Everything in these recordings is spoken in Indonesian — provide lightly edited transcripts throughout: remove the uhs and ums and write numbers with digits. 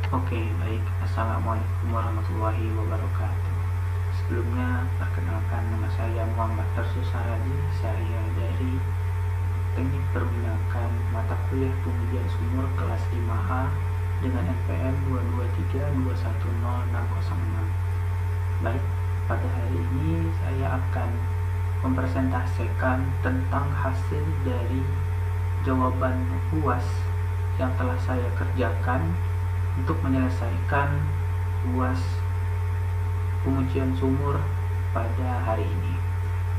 Oke, baik. Assalamualaikum warahmatullahi wabarakatuh. Sebelumnya, perkenalkan nama saya Muhammad Tarsus Saragi. Saya dari Teknik Perminakan Mata Kuliah Pengujian Sumur kelas 5A dengan NPM 223210606. Baik, pada hari ini saya akan mempresentasikan tentang hasil dari jawaban UAS yang telah saya kerjakan untuk menyelesaikan UAS pengujian sumur pada hari ini.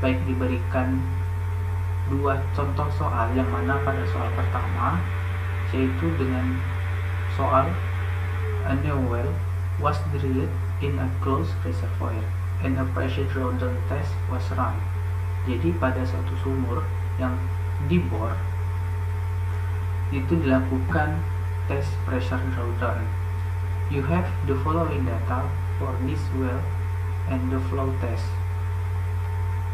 Baik, diberikan dua contoh soal, yang mana pada soal pertama yaitu dengan soal a new well was drilled in a closed reservoir and a pressure drawdown test was run. Jadi pada suatu sumur yang dibor itu dilakukan tes pressure drawdown. You have the following data for this well and the flow test.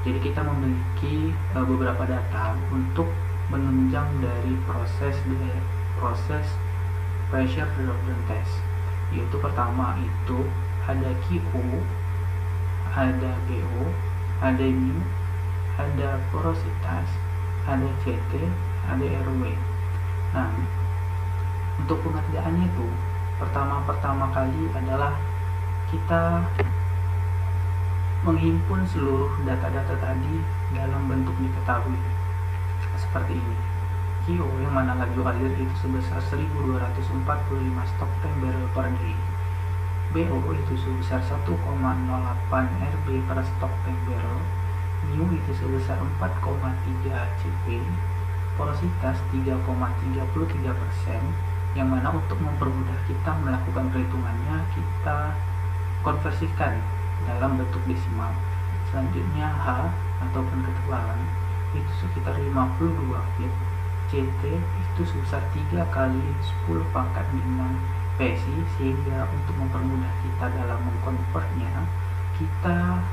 Jadi kita memiliki beberapa data untuk menunjang dari proses pressure drawdown test. Yaitu pertama itu ada QO, ada BO, ada mu, ada porositas, ada CT, ada RW. Nah, untuk pengerjaannya itu pertama kali adalah kita menghimpun seluruh data-data tadi dalam bentuk diketahui seperti ini. QO yang mana laju alir itu sebesar 1245 stok tank barrel per day. BO itu sebesar 1,08 RB per stok tank barrel. Mu itu sebesar 4,3 CP. Porositas 3,33%, yang mana untuk mempermudah kita melakukan perhitungannya kita konversikan dalam bentuk desimal. Selanjutnya H ataupun ketebalan itu sekitar 52 feet. CT itu sebesar 3 kali 10 pangkat 5 PSI, sehingga untuk mempermudah kita dalam mengkonvertnya kita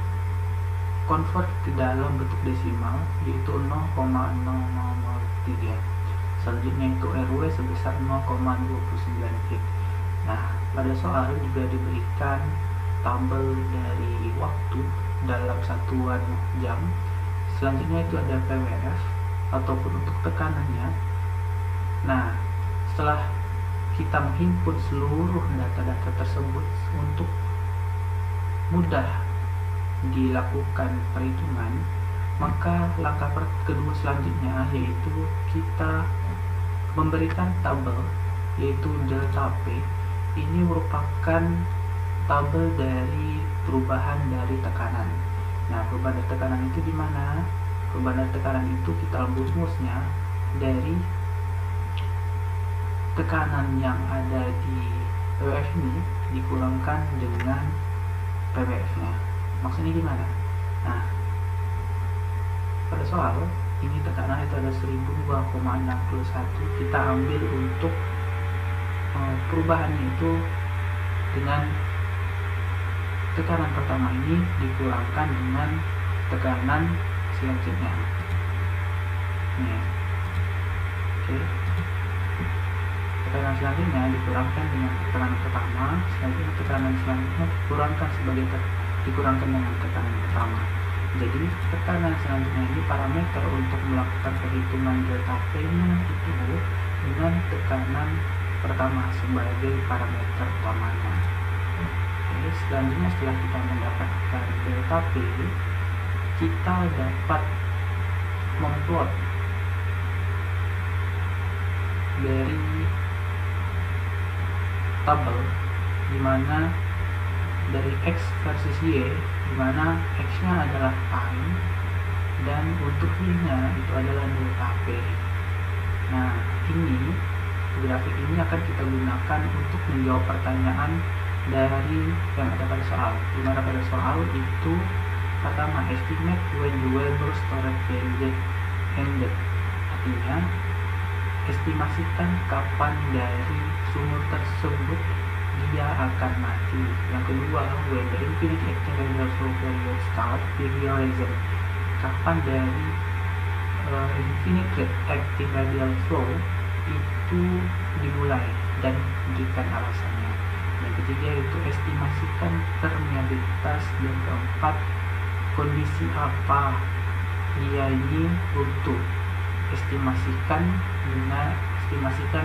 convert ke dalam bentuk desimal yaitu 0,0003. Selanjutnya itu RW sebesar 0,29 feet. Nah, pada soal juga diberikan tabel dari waktu dalam satuan jam. Selanjutnya itu ada PWF ataupun untuk tekanannya. Nah, setelah kita menghimpun seluruh data-data tersebut untuk mudah dilakukan perhitungan, maka langkah kedua selanjutnya yaitu kita memberikan tabel yaitu delta P. Ini merupakan tabel dari perubahan dari tekanan. Nah, perubahan dari tekanan itu di mana? Perubahan dari tekanan itu kita rumusnya dari tekanan yang ada di PWF ini dikurangkan dengan PWF-nya. Maksudnya gimana? Nah, pada soal ini tekanan itu ada 1002,61. Kita ambil untuk perubahannya itu dengan tekanan pertama ini dikurangkan dengan tekanan selanjutnya. Nih. Oke. Tekanan selanjutnya dikurangkan dengan tekanan pertama, selanjutnya tekanan selanjutnya dikurangkan dengan tekanan pertama. Jadi tekanan selanjutnya ini parameter untuk melakukan perhitungan delta P-nya itu dengan tekanan pertama sebagai parameter utamanya. Oke, selanjutnya setelah kita mendapatkan delta P, kita dapat memplot dari tabel di mana dari X versus Y, di mana X-nya adalah time dan untuk Y-nya itu adalah delta P. Nah, ini grafik ini akan kita gunakan untuk menjawab pertanyaan dari yang ada pada soal. Di mana pada soal itu pertama, estimate when the well storage period ended. Artinya, estimasikan kapan dari sumur tersebut dia akan mati. Yang kedua, when the infinite active radial flow period start, period reason. Kapan dari infinite active radial flow itu dimulai dan berikan alasannya. Yang ketiga itu estimasikan permeabilitas. Dan keempat, kondisi apa dia ini butuh. Estimasikan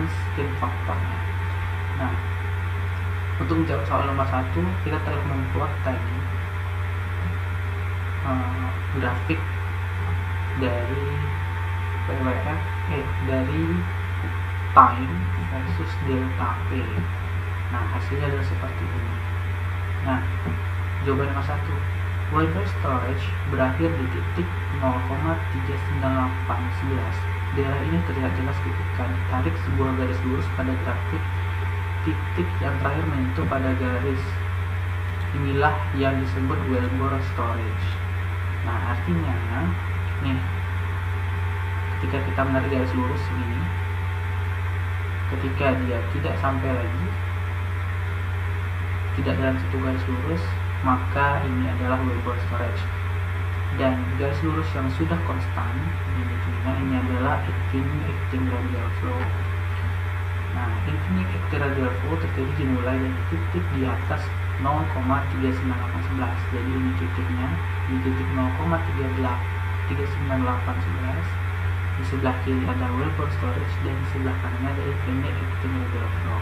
skin faktornya. Nah, untuk menjawab soal nomor 1, kita telah membuat tadi grafik dari PWF dari time versus delta P. Nah, hasilnya adalah seperti ini. Nah, jawaban nomor 1, Weber storage berakhir di titik 0,39811. Daerah ini terlihat jelas ketika ditarik sebuah garis lurus pada grafik. Titik yang terakhir menyentuh pada garis inilah yang disebut Weber storage. Nah, artinya nih, ketika kita menarik garis lurus ini, ketika dia tidak sampai lagi, tidak dalam satu garis lurus, maka ini adalah Weber storage. Dan garis lurus yang sudah konstan ini adalah infinite acting radial flow. Nah, infinite acting radial flow terjadi dimulai dari titik di atas 0,39811. Jadi ini titiknya di titik 0,39811. Di sebelah kiri ada Weber storage dan di sebelah kanannya ada infinite acting radial flow.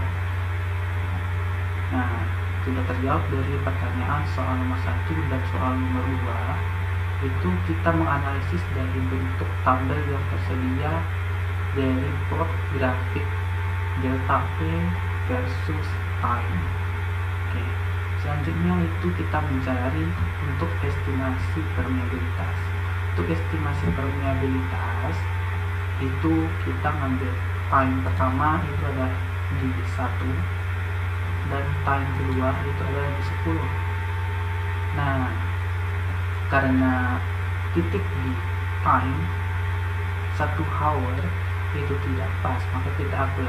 Nah, sudah terjawab dari pertanyaan soal nomor 1 dan soal nomor 2. Itu kita menganalisis dari bentuk tabel yang tersedia dari plot grafik delta P versus time. Oke. Selanjutnya itu kita mencari untuk estimasi permeabilitas. Untuk estimasi permeabilitas itu kita ngambil time pertama itu ada di 1 dan time kedua itu adalah di 10. Nah, karena titik di time 1 hour itu tidak pas, maka kita akan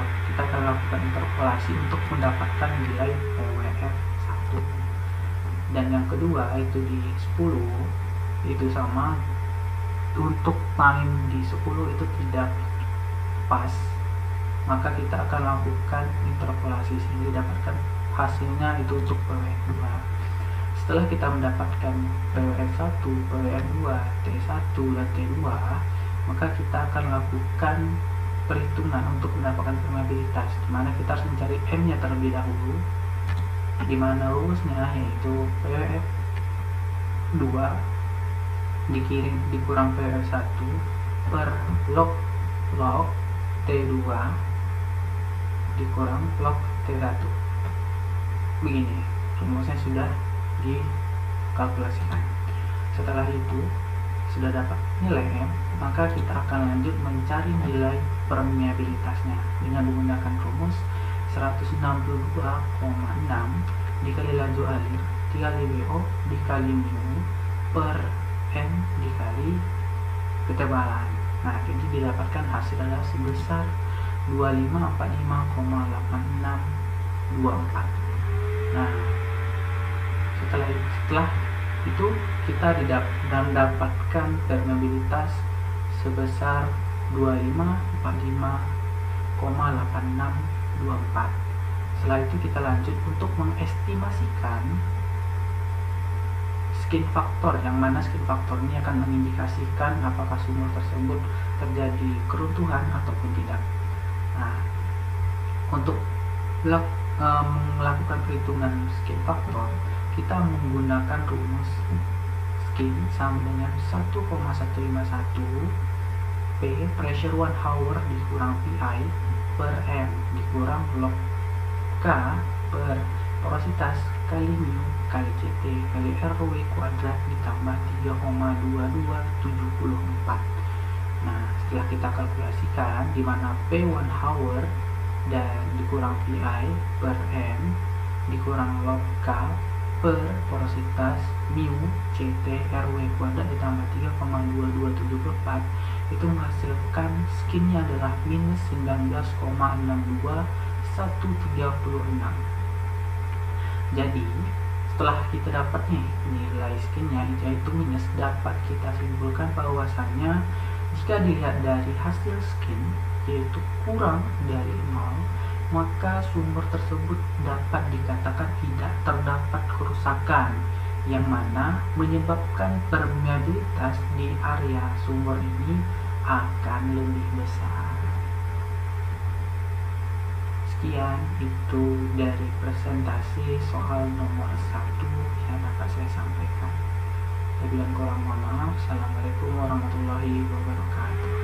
lakukan interpolasi untuk mendapatkan nilai PWF 1. Dan yang kedua itu di 10 itu sama, untuk time di 10 itu tidak pas, maka kita akan lakukan interpolasi sehingga didapatkan hasilnya itu untuk PWF 2. Setelah kita mendapatkan PWF 1, PWF 2, T1 dan T2, maka kita akan lakukan perhitungan untuk mendapatkan permeabilitas, di mana kita harus mencari M-nya terlebih dahulu, di mana rumusnya yaitu PWF 2 dikurang PWF 1 per log T2 dikurang log T1. Begini rumusnya sudah dikalkulasikan. Setelah itu sudah dapat nilai M, maka kita akan lanjut mencari nilai permeabilitasnya dengan menggunakan rumus 162,6 dikali laju alir dikali WO dikali mu per M dikali ketebalan. Nah, jadi didapatkan hasil adalah sebesar 2545,8624. Nah, setelah itu kita mendapatkan permeabilitas sebesar 2545,8624. Setelah itu kita lanjut untuk mengestimasikan skin faktor, yang mana skin faktor ini akan mengindikasikan apakah sumur tersebut terjadi keruntuhan ataupun tidak. Nah, untuk melakukan perhitungan skin faktor, kita menggunakan rumus skin sama dengan 1,151 P pressure 1 hour dikurang PI per M dikurang log K per porositas kali mu kali CT kali RW kuadrat ditambah 3,2274. Nah, setelah kita kalkulasikan, di mana P 1 hour dan dikurang PI per M dikurang log K per porositas mu CT RW kuadrat ditambah 3,2274, itu menghasilkan skinnya adalah minus 19,62136. Jadi setelah kita dapat nilai skinnya yaitu minus, dapat kita simpulkan bahwasannya jika dilihat dari hasil skin yaitu kurang dari 0, maka sumur tersebut dapat dikatakan tidak terdapat kerusakan, yang mana menyebabkan permeabilitas di area sumur ini akan lebih besar. Sekian itu dari presentasi soal nomor 1 yang dapat saya sampaikan. Lebih dan kurang mohon maaf. Assalamualaikum warahmatullahi wabarakatuh.